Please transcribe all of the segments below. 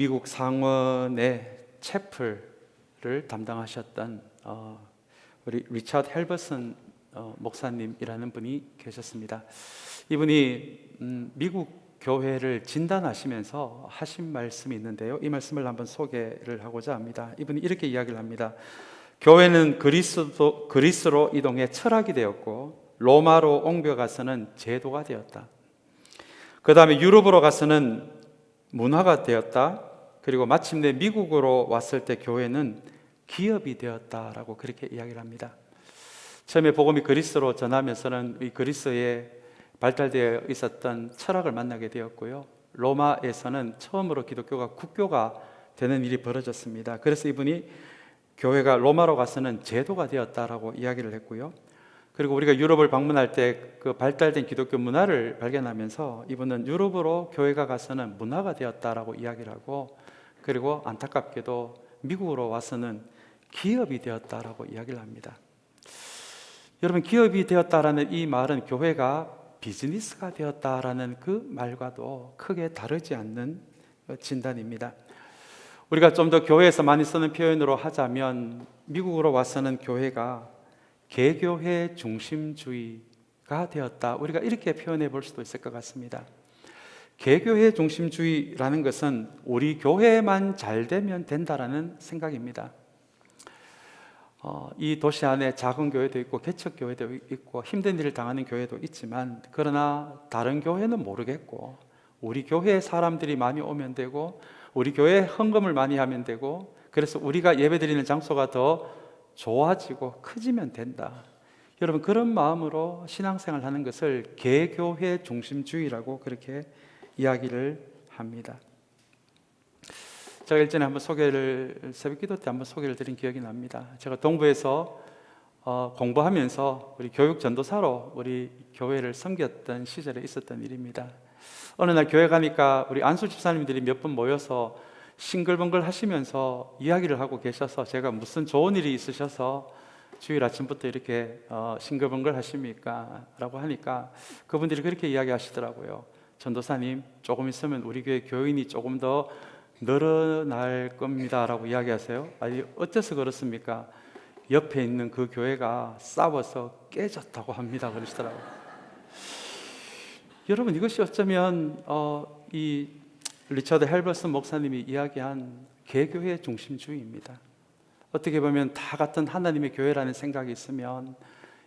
미국 상원의 채플을 담당하셨던 우리 리처드 헬버슨 목사님이라는 분이 계셨습니다. 이분이 미국 교회를 진단하시면서 하신 말씀이 있는데요, 이 말씀을 한번 소개를 하고자 합니다. 이분이 이렇게 이야기를 합니다. 교회는 그리스로 이동해 철학이 되었고, 로마로 옮겨가서는 제도가 되었다. 그 다음에 유럽으로 가서는 문화가 되었다. 그리고 마침내 미국으로 왔을 때 교회는 기업이 되었다라고 그렇게 이야기를 합니다. 처음에 복음이 그리스로 전하면서는 이 그리스에 발달되어 있었던 철학을 만나게 되었고요, 로마에서는 처음으로 기독교가 국교가 되는 일이 벌어졌습니다. 그래서 이분이 교회가 로마로 가서는 제도가 되었다라고 이야기를 했고요, 그리고 우리가 유럽을 방문할 때 그 발달된 기독교 문화를 발견하면서 이분은 유럽으로 교회가 가서는 문화가 되었다라고 이야기를 하고, 그리고 안타깝게도 미국으로 와서는 기업이 되었다라고 이야기를 합니다. 여러분, 기업이 되었다라는 이 말은 교회가 비즈니스가 되었다라는 그 말과도 크게 다르지 않는 진단입니다. 우리가 좀 더 교회에서 많이 쓰는 표현으로 하자면, 미국으로 와서는 교회가 개교회 중심주의가 되었다, 우리가 이렇게 표현해 볼 수도 있을 것 같습니다. 개교회 중심주의라는 것은 우리 교회만 잘 되면 된다라는 생각입니다. 이 도시 안에 작은 교회도 있고 개척 교회도 있고 힘든 일을 당하는 교회도 있지만, 그러나 다른 교회는 모르겠고 우리 교회에 사람들이 많이 오면 되고 우리 교회에 헌금을 많이 하면 되고, 그래서 우리가 예배드리는 장소가 더 좋아지고 커지면 된다. 여러분, 그런 마음으로 신앙생활 하는 것을 개교회 중심주의라고 그렇게 이야기를 합니다. 제가 일전에 한번 새벽기도 때 한번 소개를 드린 기억이 납니다. 제가 동부에서 공부하면서 우리 교육 전도사로 우리 교회를 섬겼던 시절에 있었던 일입니다. 어느 날 교회 가니까 우리 안수 집사님들이 몇 분 모여서 싱글벙글 하시면서 이야기를 하고 계셔서, 제가 무슨 좋은 일이 있으셔서 주일 아침부터 이렇게 싱글벙글 하십니까? 라고 하니까 그분들이 그렇게 이야기하시더라고요. 전도사님, 조금 있으면 우리 교회 교인이 조금 더 늘어날 겁니다 라고 이야기하세요. 아니, 어째서 그렇습니까? 옆에 있는 그 교회가 싸워서 깨졌다고 합니다 그러시더라고요. 여러분, 이것이 어쩌면 이 리처드 헬버슨 목사님이 이야기한 개교회 중심주의입니다. 어떻게 보면 다 같은 하나님의 교회라는 생각이 있으면,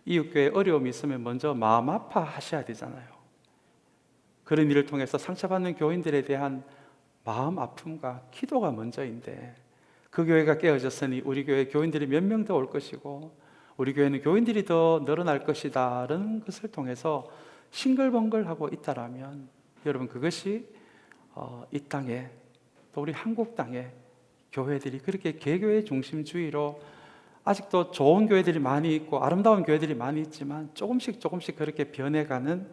이웃교회에 어려움이 있으면 먼저 마음 아파하셔야 되잖아요. 그런 일을 통해서 상처받는 교인들에 대한 마음 아픔과 기도가 먼저인데, 그 교회가 깨어졌으니 우리 교회 교인들이 몇 명 더 올 것이고 우리 교회는 교인들이 더 늘어날 것이다 라는 것을 통해서 싱글벙글하고 있다라면, 여러분, 그것이 이 땅에, 또 우리 한국 땅에 교회들이 그렇게 개교회 중심주의로 아직도 좋은 교회들이 많이 있고 아름다운 교회들이 많이 있지만 조금씩 그렇게 변해가는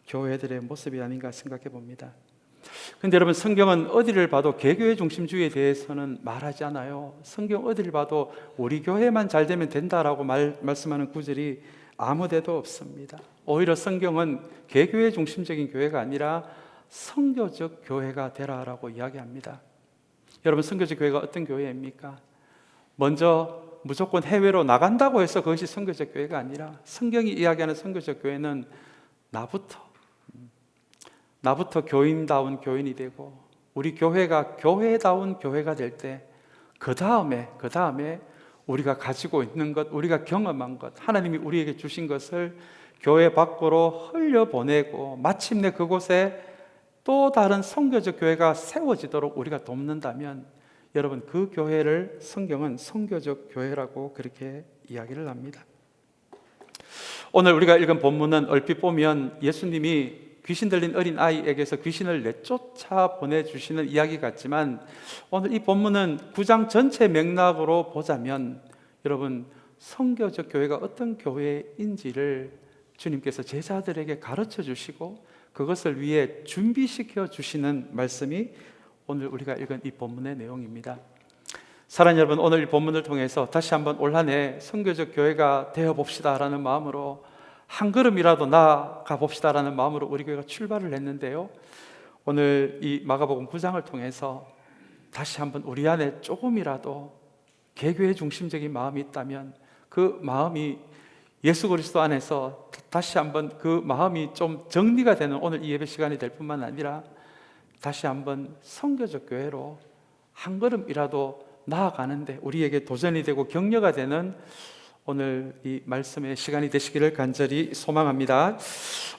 교회들의 모습이 아닌가 생각해 봅니다. 그런데 여러분, 성경은 어디를 봐도 개교회 중심주의에 대해서는 말하지 않아요. 성경 어디를 봐도 우리 교회만 잘 되면 된다라고 말씀하는 구절이 아무 데도 없습니다. 오히려 성경은 개교회 중심적인 교회가 아니라 선교적 교회가 되라라고 이야기합니다. 여러분, 선교적 교회가 어떤 교회입니까? 먼저 무조건 해외로 나간다고 해서 그것이 선교적 교회가 아니라, 성경이 이야기하는 선교적 교회는 나부터 교인다운 교인이 되고 우리 교회가 교회다운 교회가 될 때, 그 다음에 우리가 가지고 있는 것, 우리가 경험한 것, 하나님이 우리에게 주신 것을 교회 밖으로 흘려보내고 마침내 그곳에 또 다른 선교적 교회가 세워지도록 우리가 돕는다면, 여러분, 그 교회를 성경은 선교적 교회라고 그렇게 이야기를 합니다. 오늘 우리가 읽은 본문은 얼핏 보면 예수님이 귀신 들린 어린 아이에게서 귀신을 내쫓아 보내주시는 이야기 같지만, 오늘 이 본문은 9장 전체 맥락으로 보자면, 여러분, 선교적 교회가 어떤 교회인지를 주님께서 제자들에게 가르쳐 주시고 그것을 위해 준비시켜 주시는 말씀이 오늘 우리가 읽은 이 본문의 내용입니다. 사랑하는 여러분, 오늘 이 본문을 통해서 다시 한번 올 한 해 선교적 교회가 되어 봅시다라는 마음으로, 한 걸음이라도 나아가 봅시다라는 마음으로 우리 교회가 출발을 했는데요, 오늘 이 마가복음 9장을 통해서 다시 한번 우리 안에 조금이라도 개교의 중심적인 마음이 있다면 그 마음이 예수 그리스도 안에서 다시 한번 그 마음이 좀 정리가 되는 오늘 이 예배 시간이 될 뿐만 아니라 다시 한번 선교적 교회로 한 걸음이라도 나아가는데 우리에게 도전이 되고 격려가 되는 오늘 이 말씀의 시간이 되시기를 간절히 소망합니다.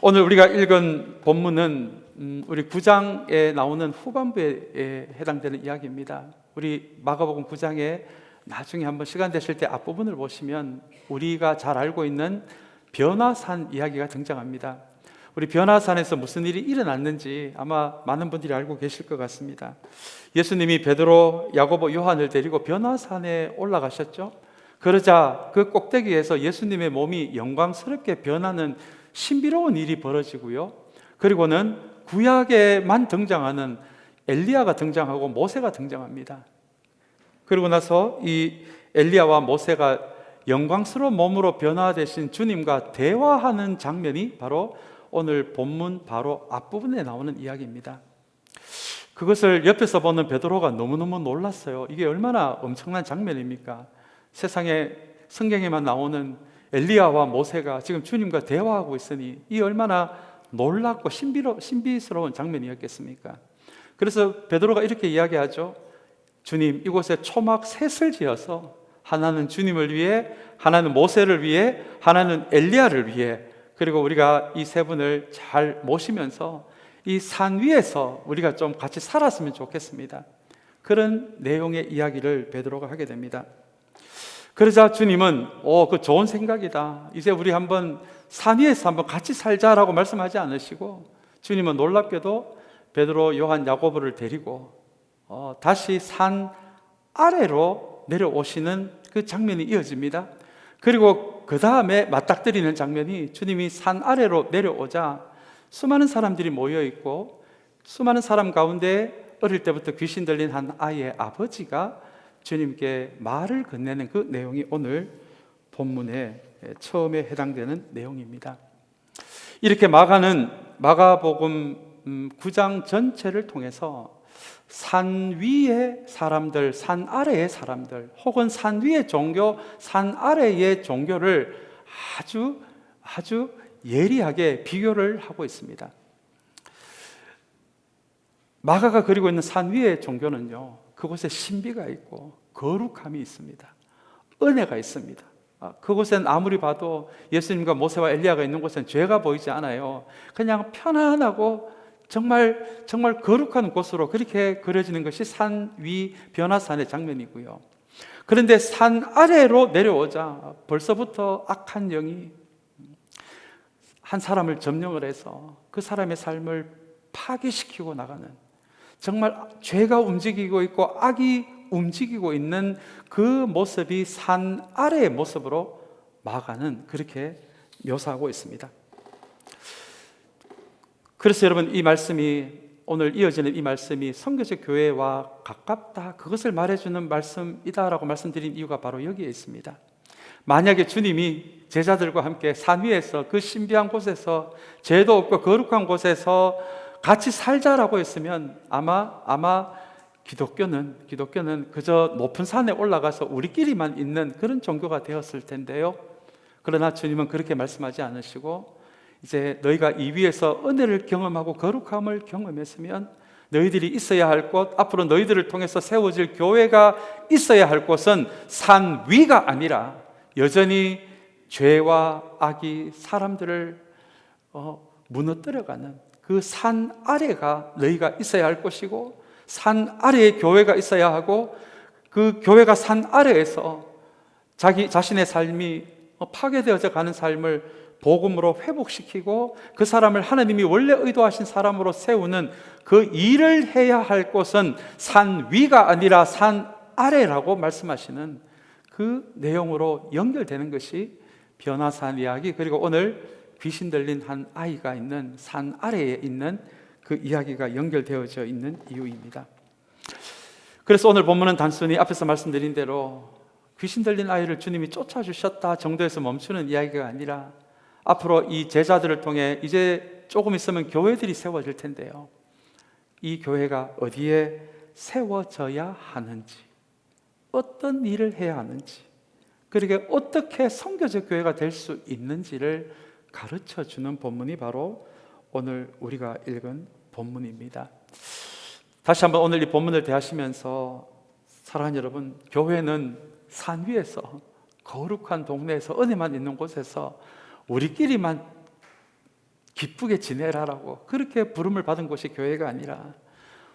오늘 우리가 읽은 본문은 우리 9장에 나오는 후반부에 해당되는 이야기입니다. 우리 마가복음 9장에 나중에 한번 시간 되실 때 앞부분을 보시면 우리가 잘 알고 있는 변화산 이야기가 등장합니다. 우리 변화산에서 무슨 일이 일어났는지 아마 많은 분들이 알고 계실 것 같습니다. 예수님이 베드로, 야고보, 요한을 데리고 변화산에 올라가셨죠. 그러자 그 꼭대기에서 예수님의 몸이 영광스럽게 변하는 신비로운 일이 벌어지고요. 그리고는 구약에만 등장하는 엘리야가 등장하고 모세가 등장합니다. 그리고 나서 이 엘리야와 모세가 영광스러운 몸으로 변화되신 주님과 대화하는 장면이 바로 오늘 본문 바로 앞부분에 나오는 이야기입니다. 그것을 옆에서 보는 베드로가 너무너무 놀랐어요. 이게 얼마나 엄청난 장면입니까? 세상에 성경에만 나오는 엘리야와 모세가 지금 주님과 대화하고 있으니 이 얼마나 놀랍고 신비스러운 장면이었겠습니까? 그래서 베드로가 이렇게 이야기하죠. 주님, 이곳에 초막 셋을 지어서 하나는 주님을 위해, 하나는 모세를 위해, 하나는 엘리야를 위해, 그리고 우리가 이 세 분을 잘 모시면서 이 산 위에서 우리가 좀 같이 살았으면 좋겠습니다. 그런 내용의 이야기를 베드로가 하게 됩니다. 그러자 주님은 그 좋은 생각이다. 이제 우리 한번 산 위에서 한번 같이 살자라고 말씀하지 않으시고 주님은 놀랍게도 베드로, 요한, 야고보를 데리고 다시 산 아래로 내려오시는 그 장면이 이어집니다. 그리고 그 다음에 맞닥뜨리는 장면이 주님이 산 아래로 내려오자 수많은 사람들이 모여 있고 수많은 사람 가운데 어릴 때부터 귀신 들린 한 아이의 아버지가 주님께 말을 건네는 그 내용이 오늘 본문에 처음에 해당되는 내용입니다. 이렇게 마가복음 9장 전체를 통해서 산 위의 사람들, 산 아래의 사람들, 혹은 산 위의 종교, 산 아래의 종교를 아주 예리하게 비교를 하고 있습니다. 마가가 그리고 있는 산 위의 종교는요, 그곳에 신비가 있고 거룩함이 있습니다. 은혜가 있습니다. 그곳엔 아무리 봐도 예수님과 모세와 엘리야가 있는 곳엔 죄가 보이지 않아요. 그냥 편안하고 정말 거룩한 곳으로 그렇게 그려지는 것이 산 위 변화산의 장면이고요. 그런데 산 아래로 내려오자 벌써부터 악한 영이 한 사람을 점령을 해서 그 사람의 삶을 파괴시키고 나가는, 정말 죄가 움직이고 있고 악이 움직이고 있는 그 모습이 산 아래의 모습으로 마가는 그렇게 묘사하고 있습니다. 그래서 여러분, 이 말씀이 오늘 이어지는 이 말씀이 선교적 교회와 가깝다, 그것을 말해주는 말씀이다라고 말씀드린 이유가 바로 여기에 있습니다. 만약에 주님이 제자들과 함께 산 위에서 그 신비한 곳에서 죄도 없고 거룩한 곳에서 같이 살자라고 했으면 아마 기독교는 그저 높은 산에 올라가서 우리끼리만 있는 그런 종교가 되었을 텐데요. 그러나 주님은 그렇게 말씀하지 않으시고 이제 너희가 이 위에서 은혜를 경험하고 거룩함을 경험했으면 너희들이 있어야 할 곳, 앞으로 너희들을 통해서 세워질 교회가 있어야 할 곳은 산 위가 아니라 여전히 죄와 악이 사람들을 무너뜨려가는 그 산 아래가 너희가 있어야 할 곳이고, 산 아래에 교회가 있어야 하고, 그 교회가 산 아래에서 자신의 삶이 파괴되어져 가는 삶을 복음으로 회복시키고 그 사람을 하나님이 원래 의도하신 사람으로 세우는 그 일을 해야 할 곳은 산 위가 아니라 산 아래라고 말씀하시는 그 내용으로 연결되는 것이 변화산 이야기, 그리고 오늘 귀신 들린 한 아이가 있는 산 아래에 있는 그 이야기가 연결되어져 있는 이유입니다. 그래서 오늘 본문은 단순히 앞에서 말씀드린 대로 귀신 들린 아이를 주님이 쫓아주셨다 정도에서 멈추는 이야기가 아니라 앞으로 이 제자들을 통해 이제 조금 있으면 교회들이 세워질 텐데요, 이 교회가 어디에 세워져야 하는지, 어떤 일을 해야 하는지, 그러게 어떻게 선교적 교회가 될 수 있는지를 가르쳐 주는 본문이 바로 오늘 우리가 읽은 본문입니다. 다시 한번 오늘 이 본문을 대하시면서 사랑하는 여러분, 교회는 산 위에서 거룩한 동네에서 은혜만 있는 곳에서 우리끼리만 기쁘게 지내라라고 그렇게 부름을 받은 곳이 교회가 아니라,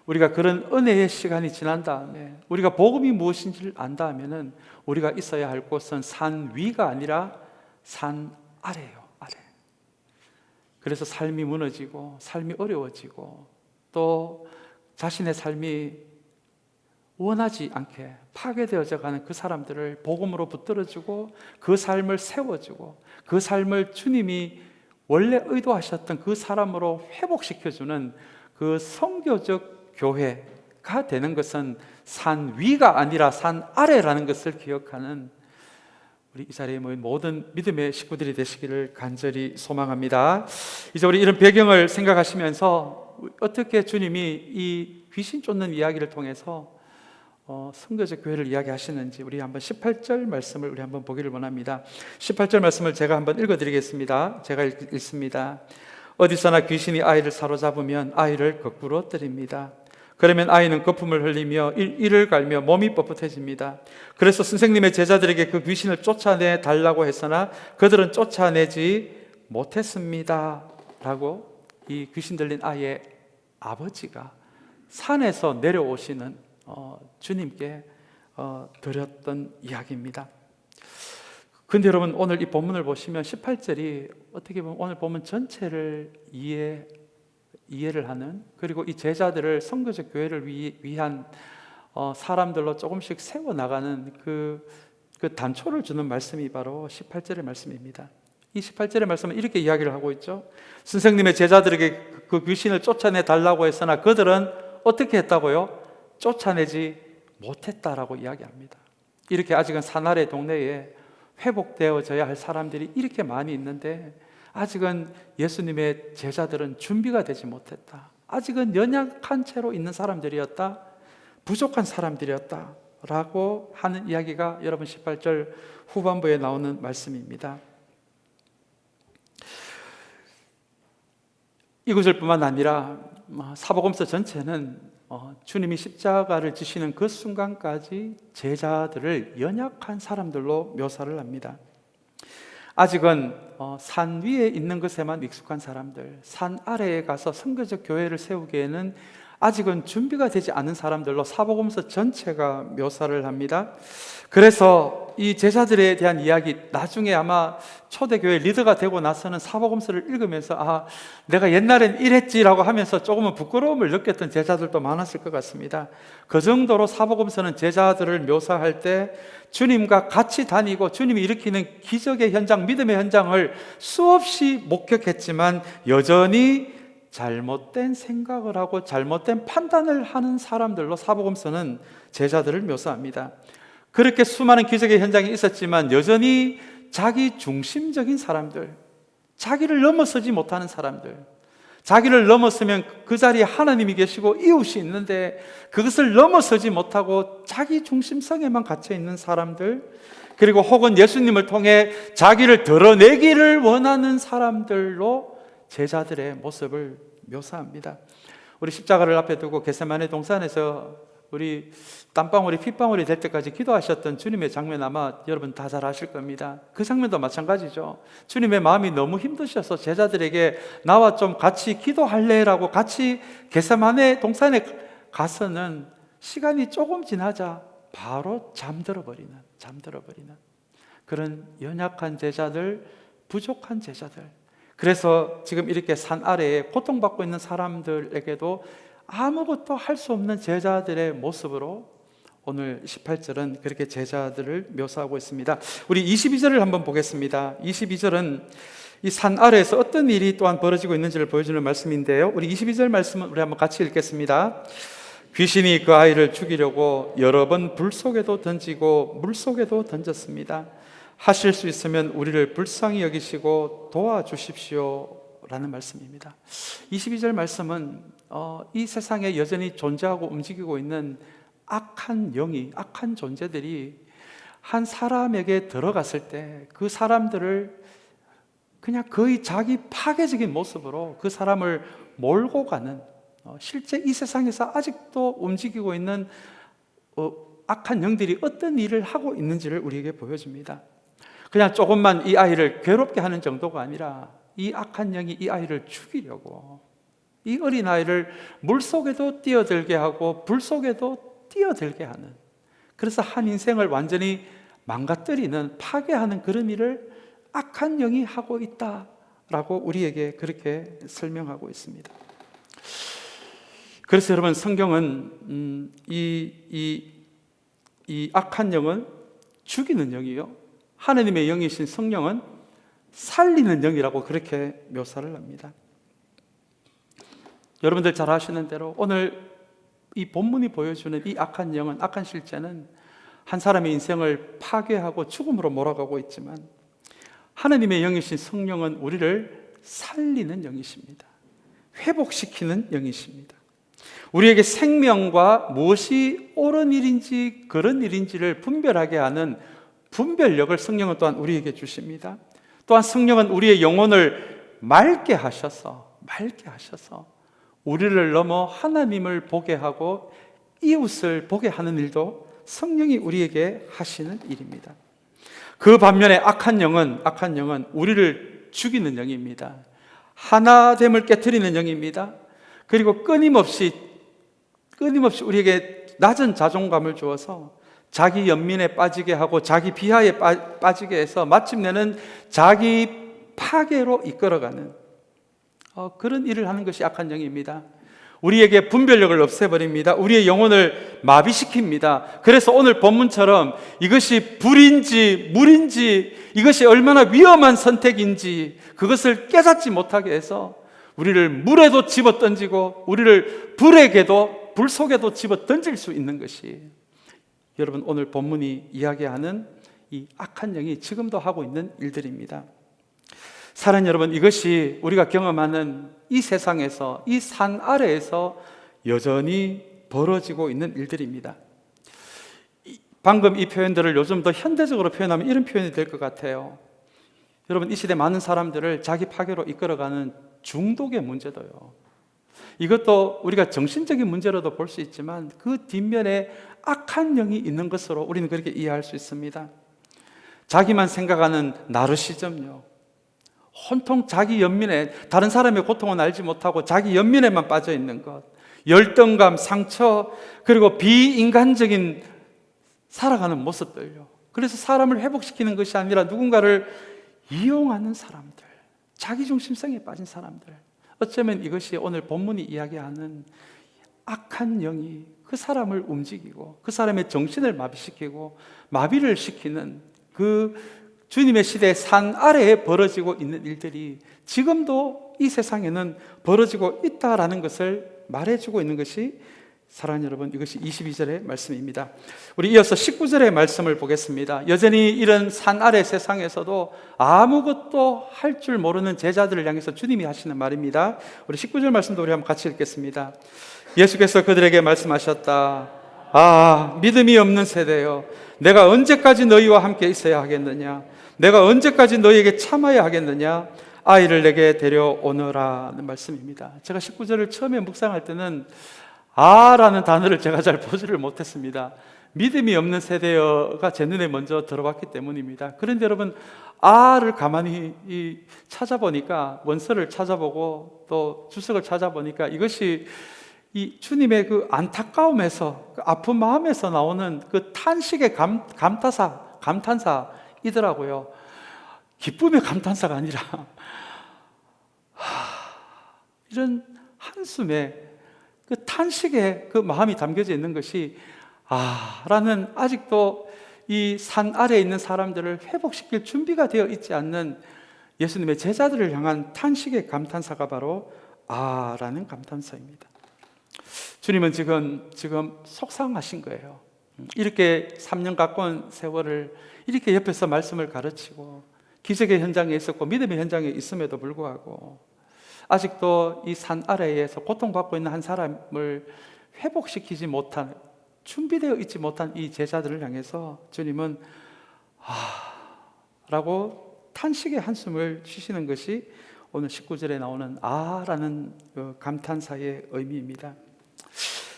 우리가 그런 은혜의 시간이 지난 다음에 우리가 복음이 무엇인지를 안다 하면은 우리가 있어야 할 곳은 산 위가 아니라 산 아래예요. 아래. 그래서 삶이 무너지고 삶이 어려워지고 또 자신의 삶이 원하지 않게 파괴되어져 가는 그 사람들을 복음으로 붙들어주고 그 삶을 세워주고 그 삶을 주님이 원래 의도하셨던 그 사람으로 회복시켜주는 그 선교적 교회가 되는 것은 산 위가 아니라 산 아래라는 것을 기억하는 우리 이 자리에 모인 모든 믿음의 식구들이 되시기를 간절히 소망합니다. 이제 우리 이런 배경을 생각하시면서 어떻게 주님이 이 귀신 쫓는 이야기를 통해서 선교적 교회를 이야기하시는지 우리 한번 18절 말씀을 우리 한번 보기를 원합니다. 18절 말씀을 제가 한번 읽어드리겠습니다. 제가 읽습니다. 어디서나 귀신이 아이를 사로잡으면 아이를 거꾸로 때립니다. 그러면 아이는 거품을 흘리며 이를 갈며 몸이 뻣뻣해집니다. 그래서 선생님의 제자들에게 그 귀신을 쫓아내 달라고 했으나 그들은 쫓아내지 못했습니다. 라고 이 귀신 들린 아이의 아버지가 산에서 내려오시는 주님께 드렸던 이야기입니다. 근데 여러분, 오늘 이 본문을 보시면 18절이 어떻게 보면 오늘 본문 전체를 이해를 하는, 그리고 이 제자들을 선교적 교회를 위한 사람들로 조금씩 세워나가는 그 단초를 주는 말씀이 바로 18절의 말씀입니다. 이 18절의 말씀은 이렇게 이야기를 하고 있죠. 선생님의 제자들에게 그 귀신을 쫓아내 달라고 했으나 그들은 어떻게 했다고요? 쫓아내지 못했다라고 이야기합니다. 이렇게 아직은 사나리 동네에 회복되어져야 할 사람들이 이렇게 많이 있는데 아직은 예수님의 제자들은 준비가 되지 못했다. 아직은 연약한 채로 있는 사람들이었다. 부족한 사람들이었다 라고 하는 이야기가 여러분 18절 후반부에 나오는 말씀입니다. 이 구절뿐만 아니라 사복음서 전체는 주님이 십자가를 지시는 그 순간까지 제자들을 연약한 사람들로 묘사를 합니다. 아직은 산 위에 있는 것에만 익숙한 사람들, 산 아래에 가서 선교적 교회를 세우기에는 아직은 준비가 되지 않은 사람들로 사복음서 전체가 묘사를 합니다. 그래서 이 제자들에 대한 이야기, 나중에 아마 초대교회 리더가 되고 나서는 사복음서를 읽으면서 내가 옛날엔 이랬지라고 하면서 조금은 부끄러움을 느꼈던 제자들도 많았을 것 같습니다. 그 정도로 사복음서는 제자들을 묘사할 때 주님과 같이 다니고 주님이 일으키는 기적의 현장, 믿음의 현장을 수없이 목격했지만 여전히 잘못된 생각을 하고 잘못된 판단을 하는 사람들로 사복음서는 제자들을 묘사합니다. 그렇게 수많은 기적의 현장이 있었지만 여전히 자기 중심적인 사람들, 자기를 넘어서지 못하는 사람들, 자기를 넘었으면 그 자리에 하나님이 계시고 이웃이 있는데 그것을 넘어서지 못하고 자기 중심성에만 갇혀 있는 사람들, 그리고 혹은 예수님을 통해 자기를 드러내기를 원하는 사람들로 제자들의 모습을 묘사합니다. 우리 십자가를 앞에 두고 겟세마네 동산에서 우리 땀방울이 핏방울이 될 때까지 기도하셨던 주님의 장면 아마 여러분 다 잘 아실 겁니다. 그 장면도 마찬가지죠. 주님의 마음이 너무 힘드셔서 제자들에게 나와 좀 같이 기도할래라고 같이 겟세마네 동산에 가서는 시간이 조금 지나자 바로 잠들어 버리는 그런 연약한 제자들, 부족한 제자들. 그래서 지금 이렇게 산 아래에 고통받고 있는 사람들에게도 아무것도 할 수 없는 제자들의 모습으로 오늘 18절은 그렇게 제자들을 묘사하고 있습니다. 우리 22절을 한번 보겠습니다. 22절은 이 산 아래에서 어떤 일이 또한 벌어지고 있는지를 보여주는 말씀인데요. 우리 22절 말씀은 우리 한번 같이 읽겠습니다. 귀신이 그 아이를 죽이려고 여러 번 불 속에도 던지고 물 속에도 던졌습니다. 하실 수 있으면 우리를 불쌍히 여기시고 도와주십시오 라는 말씀입니다. 22절 말씀은 이 세상에 여전히 존재하고 움직이고 있는 악한 영이, 악한 존재들이 한 사람에게 들어갔을 때 그 사람들을 그냥 거의 자기 파괴적인 모습으로 그 사람을 몰고 가는, 실제 이 세상에서 아직도 움직이고 있는 악한 영들이 어떤 일을 하고 있는지를 우리에게 보여줍니다. 그냥 조금만 이 아이를 괴롭게 하는 정도가 아니라 이 악한 영이 이 아이를 죽이려고, 이 어린아이를 물속에도 뛰어들게 하고 불 속에도 뛰어들게 하는, 그래서 한 인생을 완전히 망가뜨리는, 파괴하는 그런 일을 악한 영이 하고 있다라고 우리에게 그렇게 설명하고 있습니다. 그래서 여러분, 성경은 이 악한 영은 죽이는 영이요, 하나님의 영이신 성령은 살리는 영이라고 그렇게 묘사를 합니다. 여러분들 잘 아시는 대로 오늘 이 본문이 보여주는 이 악한 영은, 악한 실제는 한 사람의 인생을 파괴하고 죽음으로 몰아가고 있지만, 하나님의 영이신 성령은 우리를 살리는 영이십니다. 회복시키는 영이십니다. 우리에게 생명과 무엇이 옳은 일인지 그런 일인지를 분별하게 하는 분별력을 성령은 또한 우리에게 주십니다. 또한 성령은 우리의 영혼을 맑게 하셔서 우리를 넘어 하나님을 보게 하고 이웃을 보게 하는 일도 성령이 우리에게 하시는 일입니다. 그 반면에 악한 영은 우리를 죽이는 영입니다. 하나됨을 깨트리는 영입니다. 그리고 끊임없이 우리에게 낮은 자존감을 주어서 자기 연민에 빠지게 하고 자기 비하에 빠지게 해서 마침내는 자기 파괴로 이끌어가는 그런 일을 하는 것이 악한 영입니다. 우리에게 분별력을 없애버립니다. 우리의 영혼을 마비시킵니다. 그래서 오늘 본문처럼 이것이 불인지 물인지, 이것이 얼마나 위험한 선택인지 그것을 깨닫지 못하게 해서 우리를 물에도 집어던지고 우리를 불 속에도 집어던질 수 있는 것이, 여러분, 오늘 본문이 이야기하는 이 악한 영이 지금도 하고 있는 일들입니다. 사랑하는 여러분, 이것이 우리가 경험하는 이 세상에서, 이 산 아래에서 여전히 벌어지고 있는 일들입니다. 방금 이 표현들을 요즘 더 현대적으로 표현하면 이런 표현이 될 것 같아요. 여러분, 이 시대 많은 사람들을 자기 파괴로 이끌어가는 중독의 문제도요, 이것도 우리가 정신적인 문제로도 볼 수 있지만 그 뒷면에 악한 영이 있는 것으로 우리는 그렇게 이해할 수 있습니다. 자기만 생각하는 나르시즘요, 온통 자기 연민에, 다른 사람의 고통은 알지 못하고 자기 연민에만 빠져 있는 것, 열등감, 상처, 그리고 비인간적인 살아가는 모습들요. 그래서 사람을 회복시키는 것이 아니라 누군가를 이용하는 사람들, 자기중심성에 빠진 사람들, 어쩌면 이것이 오늘 본문이 이야기하는 악한 영이 그 사람을 움직이고 그 사람의 정신을 마비시키고 마비를 시키는 그 주님의 시대의 산 아래에 벌어지고 있는 일들이 지금도 이 세상에는 벌어지고 있다라는 것을 말해주고 있는 것이, 사랑하는 여러분, 이것이 22절의 말씀입니다. 우리 이어서 19절의 말씀을 보겠습니다. 여전히 이런 산 아래 세상에서도 아무것도 할 줄 모르는 제자들을 향해서 주님이 하시는 말입니다. 우리 19절 말씀도 우리 한번 같이 읽겠습니다. 예수께서 그들에게 말씀하셨다. 아, 믿음이 없는 세대여, 내가 언제까지 너희와 함께 있어야 하겠느냐? 내가 언제까지 너희에게 참아야 하겠느냐? 아이를 내게 데려오너라는 말씀입니다. 제가 19절을 처음에 묵상할 때는 라는 단어를 제가 잘 보지를 못했습니다. 믿음이 없는 세대가 제 눈에 먼저 들어왔기 때문입니다. 그런데 여러분, 를 가만히 찾아보니까, 원서를 찾아보고 또 주석을 찾아보니까 이것이 이 주님의 그 안타까움에서, 그 아픈 마음에서 나오는 그 탄식의 감탄사이더라고요. 기쁨의 감탄사가 아니라 이런 한숨에 그 탄식에 그 마음이 담겨져 있는 것이, 라는, 아직도 이 산 아래에 있는 사람들을 회복시킬 준비가 되어 있지 않는 예수님의 제자들을 향한 탄식의 감탄사가 바로 라는 감탄사입니다. 주님은 지금 속상하신 거예요. 이렇게 3년 가까운 세월을 이렇게 옆에서 말씀을 가르치고 기적의 현장에 있었고 믿음의 현장에 있음에도 불구하고 아직도 이 산 아래에서 고통받고 있는 한 사람을 회복시키지 못한, 준비되어 있지 못한 이 제자들을 향해서 주님은 라고 탄식의 한숨을 쉬시는 것이 오늘 19절에 나오는 라는 감탄사의 의미입니다.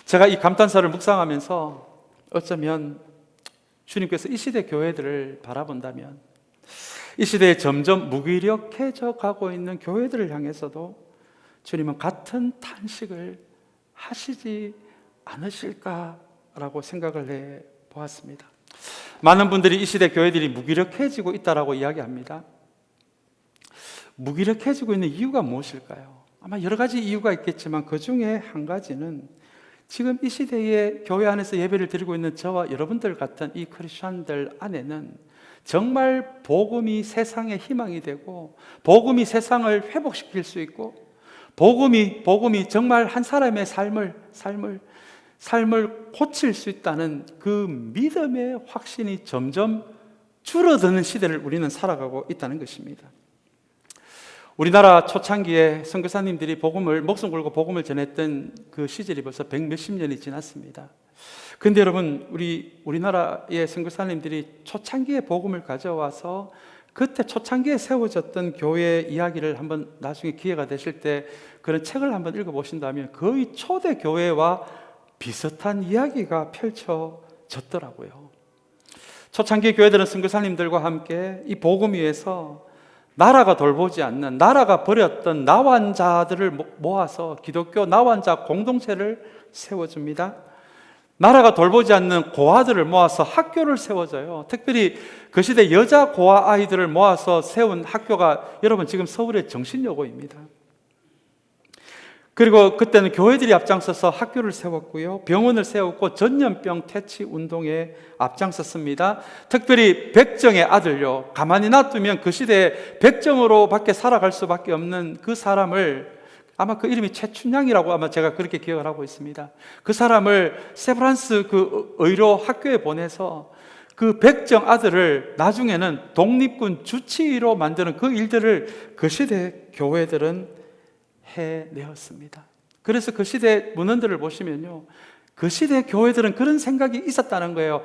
제가 이 감탄사를 묵상하면서 어쩌면 주님께서 이 시대 교회들을 바라본다면, 이 시대에 점점 무기력해져 가고 있는 교회들을 향해서도 주님은 같은 탄식을 하시지 않으실까라고 생각을 해 보았습니다. 많은 분들이 이 시대 교회들이 무기력해지고 있다라고 이야기합니다. 무기력해지고 있는 이유가 무엇일까요? 아마 여러 가지 이유가 있겠지만 그 중에 한 가지는 지금 이 시대의 교회 안에서 예배를 드리고 있는 저와 여러분들 같은 이 크리스천들 안에는 정말 복음이 세상의 희망이 되고, 복음이 세상을 회복시킬 수 있고, 복음이 정말 한 사람의 삶을 고칠 수 있다는 그 믿음의 확신이 점점 줄어드는 시대를 우리는 살아가고 있다는 것입니다. 우리나라 초창기에 선교사님들이 목숨 걸고 복음을 전했던 그 시절이 벌써 100몇십 년이 지났습니다. 그런데 여러분, 우리나라의 선교사님들이 초창기에 복음을 가져와서 그때 초창기에 세워졌던 교회 이야기를 한번 나중에 기회가 되실 때 그런 책을 한번 읽어보신다면 거의 초대 교회와 비슷한 이야기가 펼쳐졌더라고요. 초창기 교회들은 선교사님들과 함께 이 복음 위에서 나라가 돌보지 않는, 나라가 버렸던 나환자들을 모아서 기독교 나환자 공동체를 세워줍니다. 나라가 돌보지 않는 고아들을 모아서 학교를 세워줘요. 특별히 그 시대 여자 고아 아이들을 모아서 세운 학교가 여러분 지금 서울의 정신여고입니다. 그리고 그때는 교회들이 앞장서서 학교를 세웠고요, 병원을 세웠고 전염병 퇴치 운동에 앞장섰습니다. 특별히 백정의 아들요, 가만히 놔두면 그 시대에 백정으로 밖에 살아갈 수밖에 없는 그 사람을, 아마 그 이름이 최춘향이라고 아마 제가 그렇게 기억을 하고 있습니다. 그 사람을 세브란스 그 의료 학교에 보내서 그 백정 아들을 나중에는 독립군 주치의로 만드는 그 일들을 그 시대 교회들은 해내었습니다. 그래서 그 시대 문헌들을 보시면요, 그 시대 교회들은 그런 생각이 있었다는 거예요.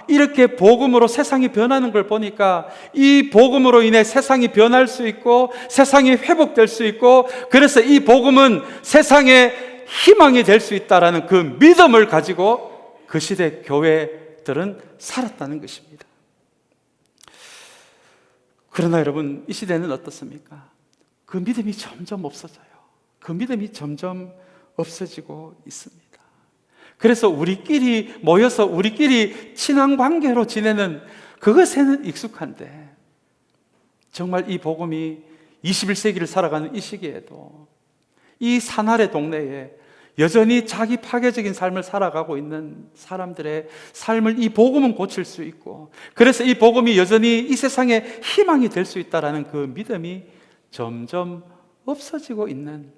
이렇게 복음으로 세상이 변하는 걸 보니까 이 복음으로 인해 세상이 변할 수 있고 세상이 회복될 수 있고, 그래서 이 복음은 세상의 희망이 될 수 있다라는 그 믿음을 가지고 그 시대 교회들은 살았다는 것입니다. 그러나 여러분, 이 시대는 어떻습니까? 그 믿음이 점점 없어져요. 그 믿음이 점점 없어지고 있습니다. 그래서 우리끼리 모여서 우리끼리 친한 관계로 지내는 그것에는 익숙한데, 정말 이 복음이 21세기를 살아가는 이 시기에도 이 산아래 동네에 여전히 자기 파괴적인 삶을 살아가고 있는 사람들의 삶을 이 복음은 고칠 수 있고, 그래서 이 복음이 여전히 이 세상에 희망이 될 수 있다는 그 믿음이 점점 없어지고 있는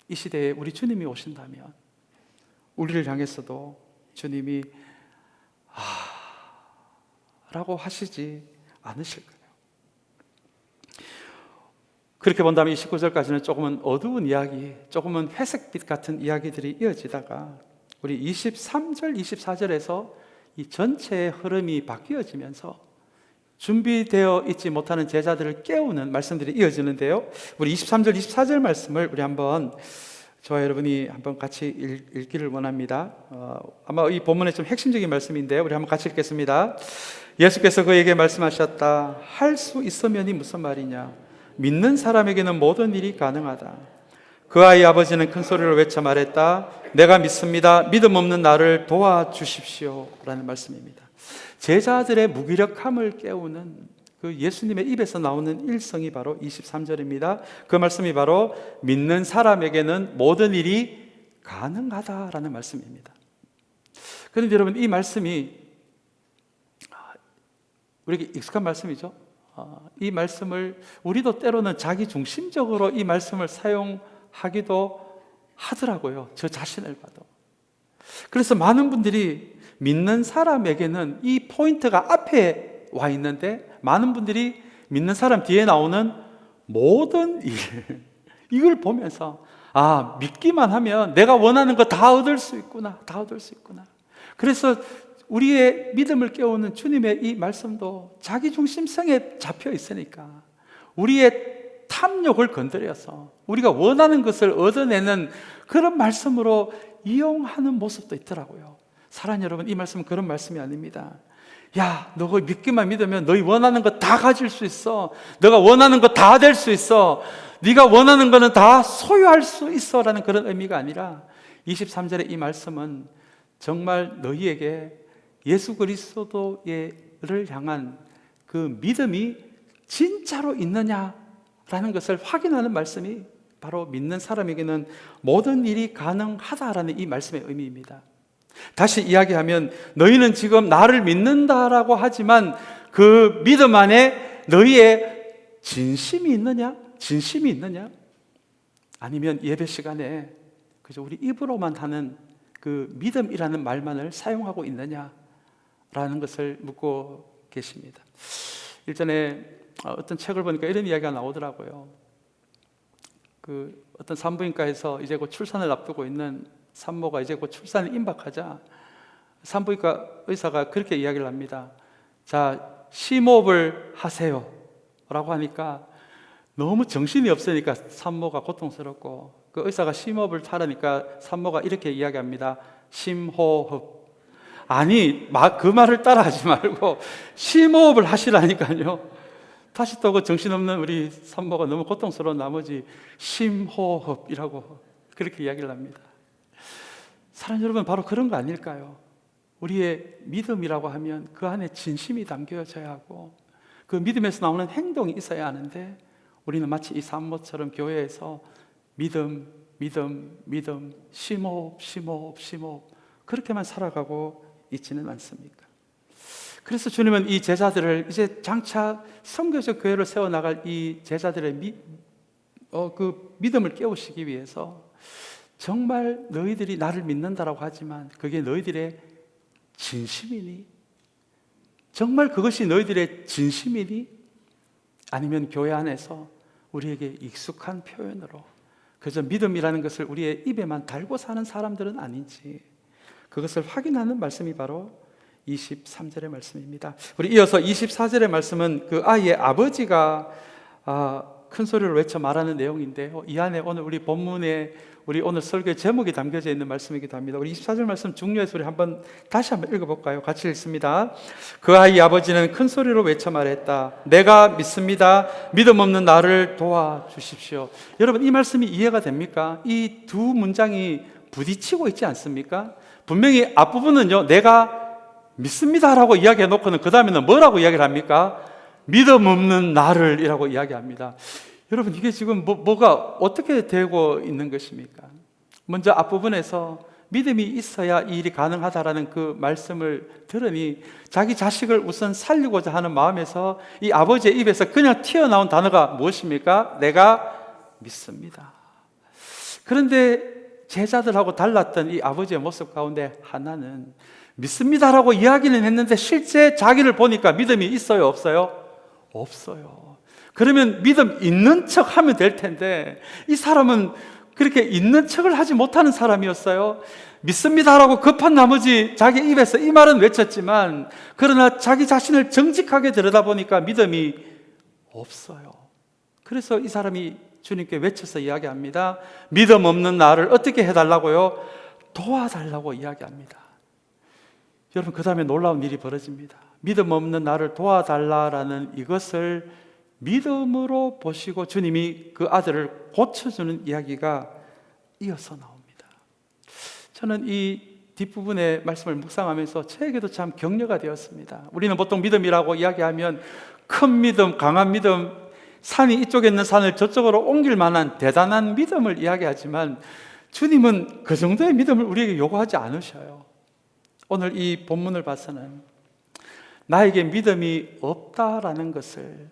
이 시대에 우리 주님이 오신다면 우리를 향해서도 주님이 라고 하시지 않으실까요? 그렇게 본다면 이 19절까지는 조금은 어두운 이야기, 조금은 회색빛 같은 이야기들이 이어지다가 우리 23절, 24절에서 이 전체의 흐름이 바뀌어지면서 준비되어 있지 못하는 제자들을 깨우는 말씀들이 이어지는데요, 우리 23절, 24절 말씀을 우리 한번 저와 여러분이 한번 같이 읽기를 원합니다. 아마 이 본문의 좀 핵심적인 말씀인데 우리 한번 같이 읽겠습니다. 예수께서 그에게 말씀하셨다. 할 수 있으면이 무슨 말이냐? 믿는 사람에게는 모든 일이 가능하다. 그 아이 아버지는 큰 소리로 외쳐 말했다. 내가 믿습니다. 믿음 없는 나를 도와주십시오. 라는 말씀입니다. 제자들의 무기력함을 깨우는 그 예수님의 입에서 나오는 일성이 바로 23절입니다. 그 말씀이 바로 믿는 사람에게는 모든 일이 가능하다라는 말씀입니다. 그런데 여러분, 이 말씀이 우리에게 익숙한 말씀이죠. 이 말씀을 우리도 때로는 자기 중심적으로 이 말씀을 사용하기도 하더라고요. 저 자신을 봐도. 그래서 많은 분들이 믿는 사람에게는 이 포인트가 앞에 와 있는데, 많은 분들이 믿는 사람 뒤에 나오는 모든 일, 이걸 보면서 믿기만 하면 내가 원하는 거 다 얻을 수 있구나. 다 얻을 수 있구나. 그래서 우리의 믿음을 깨우는 주님의 이 말씀도 자기중심성에 잡혀 있으니까 우리의 탐욕을 건드려서 우리가 원하는 것을 얻어내는 그런 말씀으로 이용하는 모습도 있더라고요. 사랑하는 여러분, 이 말씀은 그런 말씀이 아닙니다. 야, 너가 믿기만 믿으면 너희 원하는 거 다 가질 수 있어. 너가 원하는 거 다 될 수 있어. 네가 원하는 거는 다 소유할 수 있어 라는 그런 의미가 아니라 23절의 이 말씀은 정말 너희에게 예수 그리스도를 향한 그 믿음이 진짜로 있느냐라는 것을 확인하는 말씀이 바로 믿는 사람에게는 모든 일이 가능하다라는 이 말씀의 의미입니다. 다시 이야기하면 너희는 지금 나를 믿는다라고 하지만 그 믿음 안에 너희의 진심이 있느냐? 진심이 있느냐? 아니면 예배 시간에 그저 우리 입으로만 하는 그 믿음이라는 말만을 사용하고 있느냐라는 것을 묻고 계십니다. 일전에 어떤 책을 보니까 이런 이야기가 나오더라고요. 그 어떤 산부인과에서 이제 곧 출산을 앞두고 있는 산모가 이제 곧 출산을 임박하자 산부인과 의사가 그렇게 이야기를 합니다. 자, 심호흡을 하세요 라고 하니까 너무 정신이 없으니까 산모가 고통스럽고 그 의사가 심호흡을 하라니까 산모가 이렇게 이야기합니다. 심호흡. 아니, 그 말을 따라하지 말고 심호흡을 하시라니까요. 다시 또 그 정신없는 우리 산모가 너무 고통스러운 나머지 심호흡이라고 그렇게 이야기를 합니다. 사랑하는 여러분, 바로 그런 거 아닐까요? 우리의 믿음이라고 하면 그 안에 진심이 담겨져야 하고 그 믿음에서 나오는 행동이 있어야 하는데 우리는 마치 이 산모처럼 교회에서 믿음, 믿음, 믿음, 심호흡, 심호흡, 심호흡 그렇게만 살아가고 있지는 않습니까? 그래서 주님은 이 제자들을 이제 장차 선교적 교회를 세워나갈 이 제자들의 그 믿음을 깨우시기 위해서 정말 너희들이 나를 믿는다라고 하지만 그게 너희들의 진심이니? 정말 그것이 너희들의 진심이니? 아니면 교회 안에서 우리에게 익숙한 표현으로 그저 믿음이라는 것을 우리의 입에만 달고 사는 사람들은 아닌지 그것을 확인하는 말씀이 바로 23절의 말씀입니다. 우리 이어서 24절의 말씀은 그 아이의 아버지가 큰 소리로 외쳐 말하는 내용인데요. 이 안에 오늘 우리 본문에 우리 오늘 설교의 제목이 담겨져 있는 말씀이기도 합니다. 우리 24절 말씀 중요해서 우리 다시 한번 읽어볼까요? 같이 읽습니다. 그 아이 아버지는 큰 소리로 외쳐 말했다. 내가 믿습니다. 믿음 없는 나를 도와주십시오. 여러분, 이 말씀이 이해가 됩니까? 이 두 문장이 부딪히고 있지 않습니까? 분명히 앞부분은요, 내가 믿습니다라고 이야기해 놓고는 그 다음에는 뭐라고 이야기를 합니까? 믿음 없는 나를 이라고 이야기합니다. 여러분, 이게 지금 뭐가 어떻게 되고 있는 것입니까? 먼저 앞부분에서 믿음이 있어야 이 일이 가능하다라는 그 말씀을 들으니 자기 자식을 우선 살리고자 하는 마음에서 이 아버지의 입에서 그냥 튀어나온 단어가 무엇입니까? 내가 믿습니다. 그런데 제자들하고 달랐던 이 아버지의 모습 가운데 하나는 믿습니다라고 이야기는 했는데 실제 자기를 보니까 믿음이 있어요, 없어요? 없어요. 그러면 믿음 있는 척 하면 될 텐데 이 사람은 그렇게 있는 척을 하지 못하는 사람이었어요. 믿습니다라고 급한 나머지 자기 입에서 이 말은 외쳤지만 그러나 자기 자신을 정직하게 들여다보니까 믿음이 없어요. 그래서 이 사람이 주님께 외쳐서 이야기합니다. 믿음 없는 나를 어떻게 해달라고요? 도와달라고 이야기합니다. 여러분, 그 다음에 놀라운 일이 벌어집니다. 믿음 없는 나를 도와달라라는 이것을 믿음으로 보시고 주님이 그 아들을 고쳐주는 이야기가 이어서 나옵니다. 저는 이 뒷부분의 말씀을 묵상하면서 저에게도 참 격려가 되었습니다. 우리는 보통 믿음이라고 이야기하면 큰 믿음, 강한 믿음, 산이 이쪽에 있는 산을 저쪽으로 옮길 만한 대단한 믿음을 이야기하지만 주님은 그 정도의 믿음을 우리에게 요구하지 않으셔요. 오늘 이 본문을 봐서는 나에게 믿음이 없다라는 것을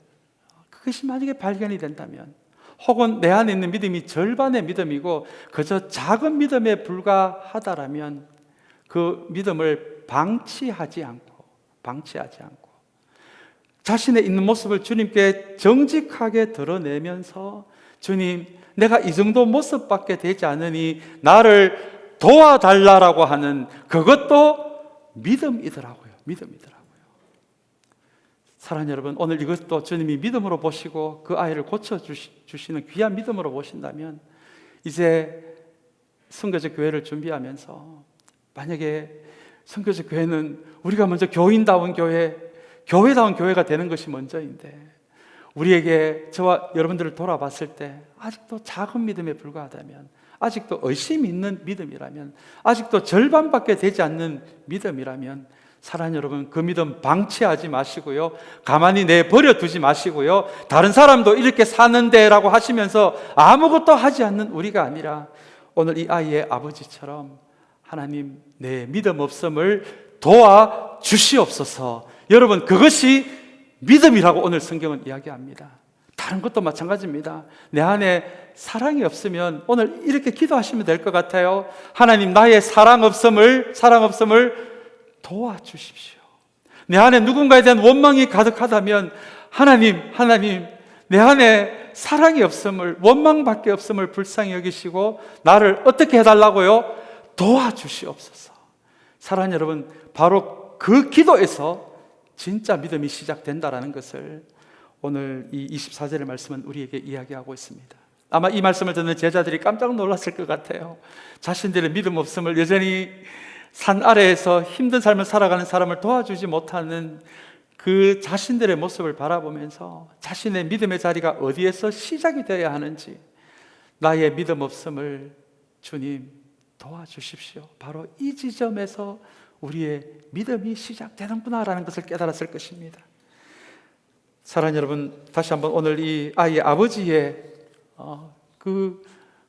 그것이 만약에 발견이 된다면 혹은 내 안에 있는 믿음이 절반의 믿음이고 그저 작은 믿음에 불과하다라면 그 믿음을 방치하지 않고 자신의 있는 모습을 주님께 정직하게 드러내면서 주님, 내가 이 정도 모습밖에 되지 않으니 나를 도와달라고 하는 그것도 믿음이더라고요. 믿음이더라고요. 사랑하는 여러분, 오늘 이것도 주님이 믿음으로 보시고 그 아이를 고쳐주시는 귀한 믿음으로 보신다면 이제 선교적 교회를 준비하면서 만약에 선교적 교회는 우리가 먼저 교인다운 교회, 교회다운 교회가 되는 것이 먼저인데 우리에게 저와 여러분들을 돌아봤을 때 아직도 작은 믿음에 불과하다면, 아직도 의심이 있는 믿음이라면, 아직도 절반밖에 되지 않는 믿음이라면 사랑하는 여러분, 그 믿음 방치하지 마시고요, 가만히 내버려 두지 마시고요, 다른 사람도 이렇게 사는데 라고 하시면서 아무것도 하지 않는 우리가 아니라 오늘 이 아이의 아버지처럼 하나님, 내 믿음 없음을 도와주시옵소서. 여러분, 그것이 믿음이라고 오늘 성경은 이야기합니다. 다른 것도 마찬가지입니다. 내 안에 사랑이 없으면 오늘 이렇게 기도하시면 될 것 같아요. 하나님, 나의 사랑 없음을 도와주십시오. 내 안에 누군가에 대한 원망이 가득하다면 하나님, 내 안에 사랑이 없음을, 원망밖에 없음을 불쌍히 여기시고 나를 어떻게 해달라고요? 도와주시옵소서. 사랑하는 여러분, 바로 그 기도에서 진짜 믿음이 시작된다라는 것을 오늘 이 24절의 말씀은 우리에게 이야기하고 있습니다. 아마 이 말씀을 듣는 제자들이 깜짝 놀랐을 것 같아요. 자신들의 믿음 없음을, 여전히 산 아래에서 힘든 삶을 살아가는 사람을 도와주지 못하는 그 자신들의 모습을 바라보면서 자신의 믿음의 자리가 어디에서 시작이 되어야 하는지, 나의 믿음 없음을 주님 도와주십시오, 바로 이 지점에서 우리의 믿음이 시작되는구나라는 것을 깨달았을 것입니다. 사랑하는 여러분, 다시 한번 오늘 이 아이의 아버지의 그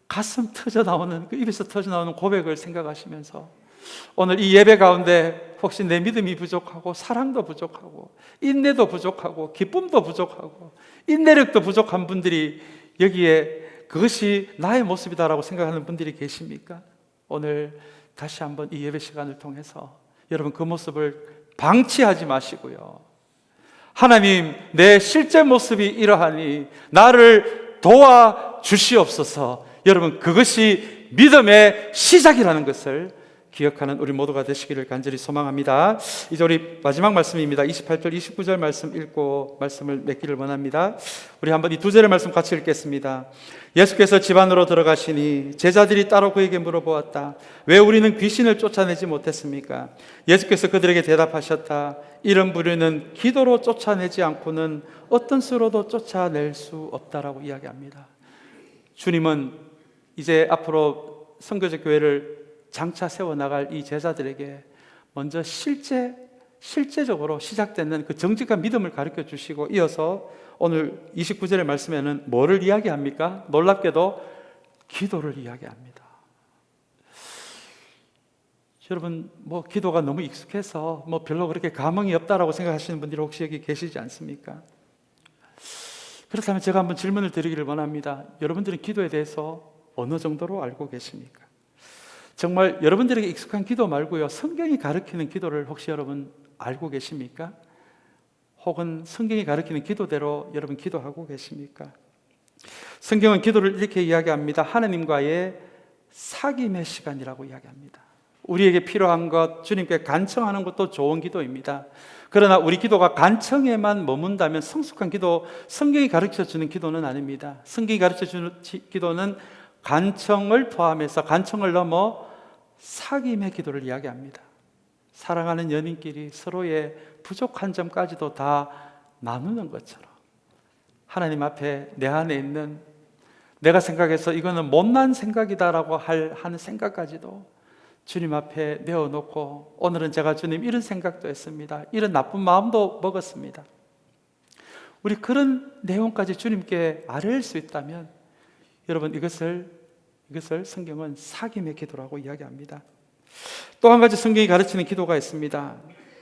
가슴 터져 나오는, 그 입에서 터져 나오는 고백을 생각하시면서 오늘 이 예배 가운데 혹시 내 믿음이 부족하고 사랑도 부족하고 인내도 부족하고 기쁨도 부족하고 인내력도 부족한 분들이 여기에 그것이 나의 모습이다라고 생각하는 분들이 계십니까? 오늘 다시 한번 이 예배 시간을 통해서 여러분, 그 모습을 방치하지 마시고요, 하나님, 내 실제 모습이 이러하니 나를 도와주시옵소서. 여러분, 그것이 믿음의 시작이라는 것을 기억하는 우리 모두가 되시기를 간절히 소망합니다. 이제 우리 마지막 말씀입니다. 28절, 29절 말씀 읽고 말씀을 맺기를 원합니다. 우리 한번 이 두 절의 말씀 같이 읽겠습니다. 예수께서 집 안으로 들어가시니 제자들이 따로 그에게 물어보았다. 왜 우리는 귀신을 쫓아내지 못했습니까? 예수께서 그들에게 대답하셨다. 이런 부류는 기도로 쫓아내지 않고는 어떤 수로도 쫓아낼 수 없다라고 이야기합니다. 주님은 이제 앞으로 선교적 교회를 장차 세워나갈 이 제자들에게 먼저 실제적으로 시작되는 그 정직한 믿음을 가르쳐 주시고, 이어서 오늘 29절의 말씀에는 뭐를 이야기합니까? 놀랍게도 기도를 이야기합니다. 여러분, 기도가 너무 익숙해서 별로 그렇게 감흥이 없다라고 생각하시는 분들이 혹시 여기 계시지 않습니까? 그렇다면 제가 한번 질문을 드리기를 원합니다. 여러분들은 기도에 대해서 어느 정도로 알고 계십니까? 정말 여러분들에게 익숙한 기도 말고요, 성경이 가르치는 기도를 혹시 여러분 알고 계십니까? 혹은 성경이 가르치는 기도대로 여러분 기도하고 계십니까? 성경은 기도를 이렇게 이야기합니다. 하나님과의 사귐의 시간이라고 이야기합니다. 우리에게 필요한 것, 주님께 간청하는 것도 좋은 기도입니다. 그러나 우리 기도가 간청에만 머문다면 성숙한 기도, 성경이 가르쳐주는 기도는 아닙니다. 성경이 가르쳐주는 기도는 간청을 포함해서 간청을 넘어 사귐의 기도를 이야기합니다. 사랑하는 연인끼리 서로의 부족한 점까지도 다 나누는 것처럼 하나님 앞에 내 안에 있는, 내가 생각해서 이거는 못난 생각이다라고 하는 생각까지도 주님 앞에 내어놓고, 오늘은 제가 주님 이런 생각도 했습니다, 이런 나쁜 마음도 먹었습니다, 우리 그런 내용까지 주님께 아뢰일 수 있다면 여러분, 이것을 성경은 사귐의 기도라고 이야기합니다. 또 한 가지 성경이 가르치는 기도가 있습니다.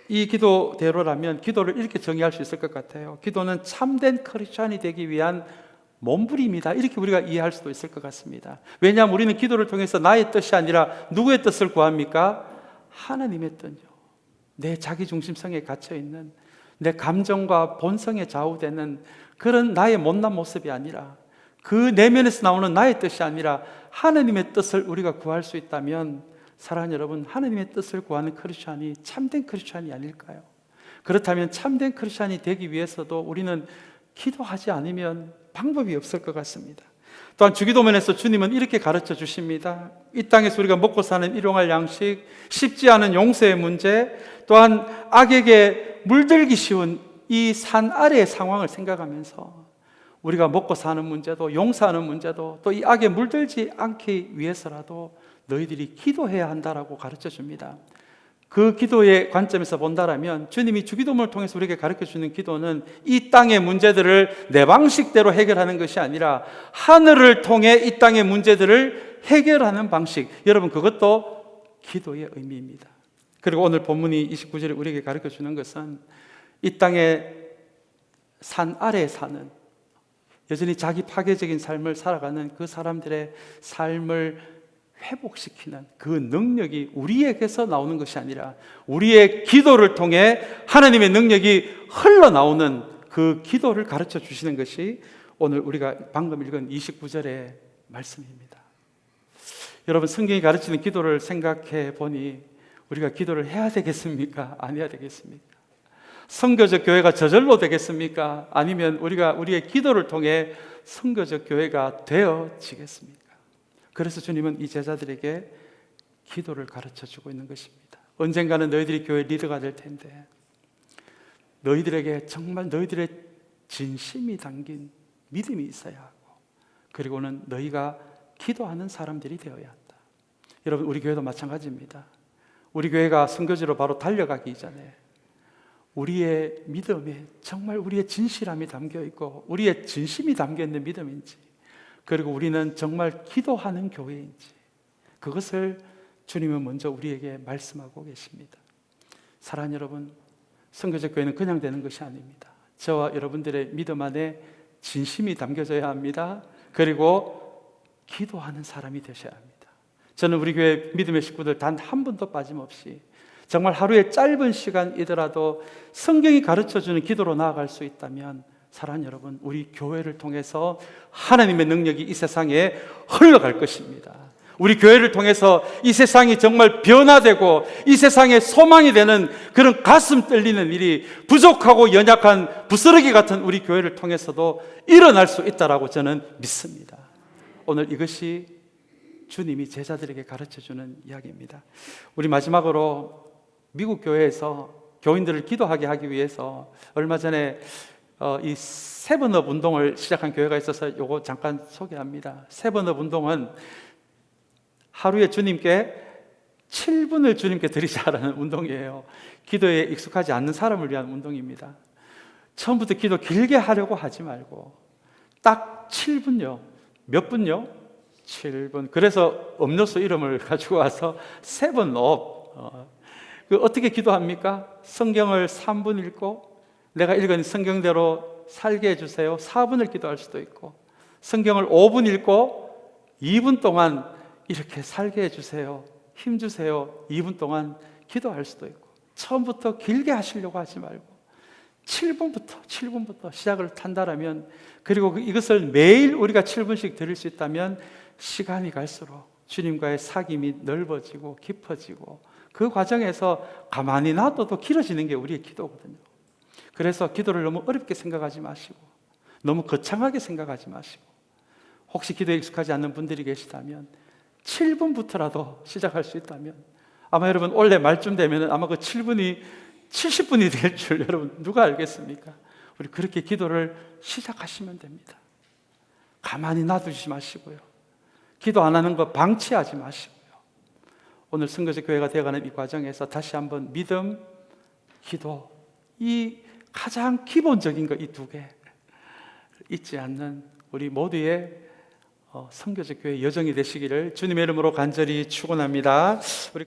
이 기도대로라면 기도를 이렇게 정의할 수 있을 것 같아요. 기도는 참된 크리스찬이 되기 위한 몸부림이다, 이렇게 우리가 이해할 수도 있을 것 같습니다. 왜냐하면 우리는 기도를 통해서 나의 뜻이 아니라 누구의 뜻을 구합니까? 하나님의 뜻요. 내 자기중심성에 갇혀있는, 내 감정과 본성에 좌우되는 그런 나의 못난 모습이 아니라 그 내면에서 나오는 나의 뜻이 아니라 하나님의 뜻을 우리가 구할 수 있다면, 사랑하는 여러분, 하나님의 뜻을 구하는 크리스찬이 참된 크리스찬이 아닐까요? 그렇다면 참된 크리스찬이 되기 위해서도 우리는 기도하지 않으면 방법이 없을 것 같습니다. 또한 주기도문에서 주님은 이렇게 가르쳐 주십니다. 이 땅에서 우리가 먹고 사는 일용할 양식, 쉽지 않은 용서의 문제, 또한 악에게 물들기 쉬운 이 산 아래의 상황을 생각하면서 우리가 먹고 사는 문제도, 용서하는 문제도, 또 이 악에 물들지 않기 위해서라도 너희들이 기도해야 한다라고 가르쳐 줍니다. 그 기도의 관점에서 본다라면 주님이 주기도문을 통해서 우리에게 가르쳐 주는 기도는 이 땅의 문제들을 내 방식대로 해결하는 것이 아니라 하늘을 통해 이 땅의 문제들을 해결하는 방식, 여러분, 그것도 기도의 의미입니다. 그리고 오늘 본문이 29절에 우리에게 가르쳐 주는 것은 이 땅의 산 아래에 사는, 여전히 자기 파괴적인 삶을 살아가는 그 사람들의 삶을 회복시키는 그 능력이 우리에게서 나오는 것이 아니라 우리의 기도를 통해 하나님의 능력이 흘러나오는 그 기도를 가르쳐 주시는 것이 오늘 우리가 방금 읽은 29절의 말씀입니다. 여러분, 성경이 가르치는 기도를 생각해 보니 우리가 기도를 해야 되겠습니까? 안 해야 되겠습니까? 선교적 교회가 저절로 되겠습니까? 아니면 우리가 우리의 기도를 통해 선교적 교회가 되어지겠습니까? 그래서 주님은 이 제자들에게 기도를 가르쳐 주고 있는 것입니다. 언젠가는 너희들이 교회 리더가 될 텐데 너희들에게 정말 너희들의 진심이 담긴 믿음이 있어야 하고, 그리고는 너희가 기도하는 사람들이 되어야 한다. 여러분, 우리 교회도 마찬가지입니다. 우리 교회가 선교지로 바로 달려가기 전에 우리의 믿음에 정말 우리의 진실함이 담겨 있고 우리의 진심이 담겨 있는 믿음인지, 그리고 우리는 정말 기도하는 교회인지, 그것을 주님은 먼저 우리에게 말씀하고 계십니다. 사랑하는 여러분, 선교적 교회는 그냥 되는 것이 아닙니다. 저와 여러분들의 믿음 안에 진심이 담겨져야 합니다. 그리고 기도하는 사람이 되셔야 합니다. 저는 우리 교회 믿음의 식구들 단 한 분도 빠짐없이 정말 하루의 짧은 시간이더라도 성경이 가르쳐주는 기도로 나아갈 수 있다면, 사랑하는 여러분, 우리 교회를 통해서 하나님의 능력이 이 세상에 흘러갈 것입니다. 우리 교회를 통해서 이 세상이 정말 변화되고 이 세상에 소망이 되는 그런 가슴 떨리는 일이 부족하고 연약한 부스러기 같은 우리 교회를 통해서도 일어날 수 있다라고 저는 믿습니다. 오늘 이것이 주님이 제자들에게 가르쳐주는 이야기입니다. 우리 마지막으로 미국 교회에서 교인들을 기도하게 하기 위해서 얼마 전에 이 세븐업 운동을 시작한 교회가 있어서 이거 잠깐 소개합니다. 세븐업 운동은 하루에 주님께 7분을 주님께 드리자라는 운동이에요. 기도에 익숙하지 않는 사람을 위한 운동입니다. 처음부터 기도 길게 하려고 하지 말고 딱 7분요. 몇 분요? 7분. 그래서 음료수 이름을 가지고 와서 세븐업. 어떻게 기도합니까? 성경을 3분 읽고 내가 읽은 성경대로 살게 해주세요. 4분을 기도할 수도 있고, 성경을 5분 읽고 2분 동안 이렇게 살게 해주세요, 힘주세요, 2분 동안 기도할 수도 있고, 처음부터 길게 하시려고 하지 말고 7분부터 시작을 한다라면, 그리고 이것을 매일 우리가 7분씩 드릴 수 있다면 시간이 갈수록 주님과의 사귐이 넓어지고 깊어지고, 그 과정에서 가만히 놔둬도 길어지는 게 우리의 기도거든요. 그래서 기도를 너무 어렵게 생각하지 마시고, 너무 거창하게 생각하지 마시고, 혹시 기도에 익숙하지 않는 분들이 계시다면 7분부터라도 시작할 수 있다면, 아마 여러분 올해 말쯤 되면 아마 그 7분이 70분이 될 줄 여러분 누가 알겠습니까? 우리 그렇게 기도를 시작하시면 됩니다. 가만히 놔두지 마시고요, 기도 안 하는 거 방치하지 마시고요. 오늘 선교적 교회가 되어가는 이 과정에서 다시 한번 믿음, 기도, 이 가장 기본적인 거, 이 두 개 잊지 않는 우리 모두의 선교적 교회 여정이 되시기를 주님의 이름으로 간절히 축원합니다. 우리